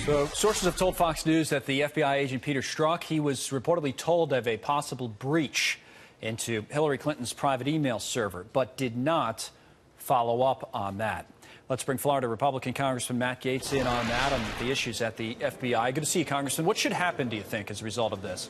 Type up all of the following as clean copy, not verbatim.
So sources have told Fox News that the FBI agent Peter Strzok, he was reportedly told of a possible breach into Hillary Clinton's private email server, but did not follow up on that. Let's bring Florida Republican Congressman Matt Gaetz in on that, on the issues at the FBI. Good to see you, Congressman. What should happen, do you think, as a result of this?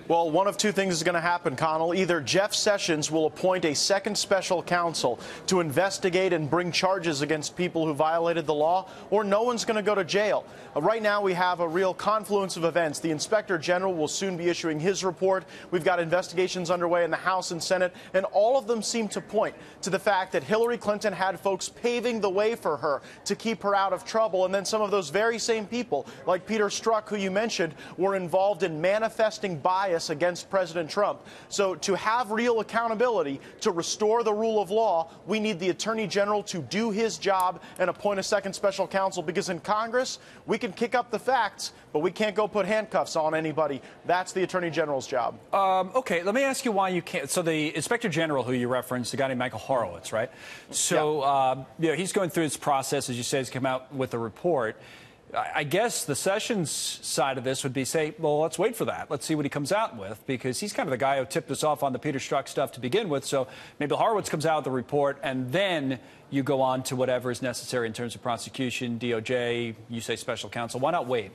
Well, one of two things is going to happen, Connell. Either Jeff Sessions will appoint a second special counsel to investigate and bring charges against people who violated the law, or no one's going to go to jail. Right now, we have a real confluence of events. The Inspector General will soon be issuing his report. We've got investigations underway in the House and Senate, and all of them seem to point to the fact that Hillary Clinton had folks paving the way for her to keep her out of trouble. And then some of those very same people, like Peter Strzok, who you mentioned, were involved in manifesting bias against President Trump. So to have real accountability, to restore the rule of law, we need the Attorney General to do his job and appoint a second special counsel, because in Congress, we can kick up the facts, but we can't go put handcuffs on anybody. That's the Attorney General's job. Okay, let me ask you why you can't. So the Inspector General, who you referenced, the guy named Michael Horowitz, right? So he's going through his process, as you say, he's come out with a report. I guess the Sessions side of this would be say, well, let's wait for that. Let's see what he comes out with, because he's kind of the guy who tipped us off on the Peter Strzok stuff to begin with. So maybe Horowitz comes out with the report, and then you go on to whatever is necessary in terms of prosecution, DOJ, you say special counsel. Why not wait?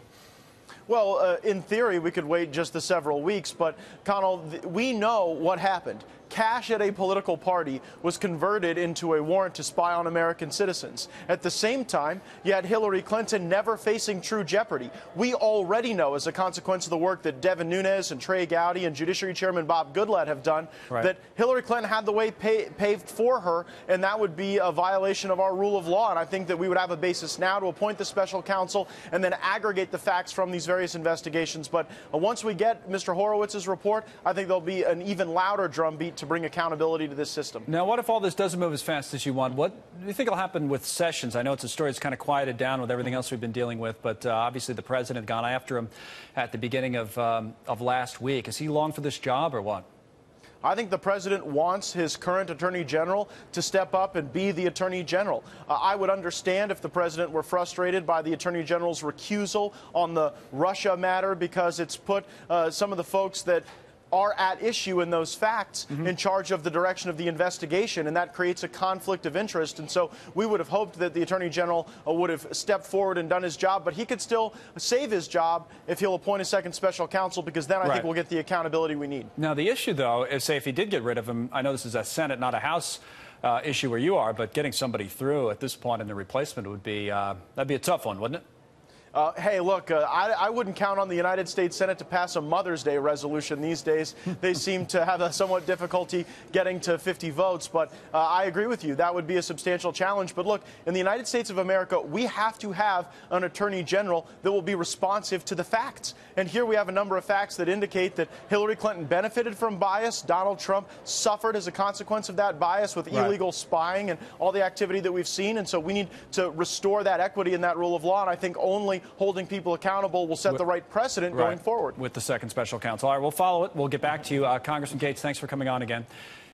Well, in theory, we could wait just the several weeks, but, Connell, we know what happened. Cash at a political party was converted into a warrant to spy on American citizens. At the same time, you had Hillary Clinton never facing true jeopardy. We already know, as a consequence of the work that Devin Nunes and Trey Gowdy and Judiciary Chairman Bob Goodlatte have done, that Hillary Clinton had the way paved for her, and that would be a violation of our rule of law. And I think that we would have a basis now to appoint the special counsel and then aggregate the facts from these various investigations. But once we get Mr. Horowitz's report, I think there'll be an even louder drumbeat to bring accountability to this system. Now, what if all this doesn't move as fast as you want? What do you think will happen with Sessions? I know it's a story that's kind of quieted down with everything else we've been dealing with, but obviously the president gone after him at the beginning of last week. Is he long for this job or what? I think the president wants his current attorney general to step up and be the attorney general. I would understand if the president were frustrated by the attorney general's recusal on the Russia matter, because it's put some of the folks that are at issue in those facts in charge of the direction of the investigation, and that creates a conflict of interest. And so we would have hoped that the Attorney General would have stepped forward and done his job, but he could still save his job if he'll appoint a second special counsel, because then I think we'll get the accountability we need. Now, the issue, though, is, say, if he did get rid of him, I know this is a Senate, not a House issue where you are, but getting somebody through at this point in the replacement would be, that'd be a tough one, wouldn't it? Hey, look, I wouldn't count on the United States Senate to pass a Mother's Day resolution these days. They seem to have a somewhat difficulty getting to 50 votes, but I agree with you. That would be a substantial challenge. But look, in the United States of America, we have to have an attorney general that will be responsive to the facts. And here we have a number of facts that indicate that Hillary Clinton benefited from bias. Donald Trump suffered as a consequence of that bias with illegal spying and all the activity that we've seen. And so we need to restore that equity in that rule of law. And I think only holding people accountable will set the right precedent going forward. With the second special counsel. All right, we'll follow it. We'll get back to you. Congressman Gaetz, thanks for coming on again.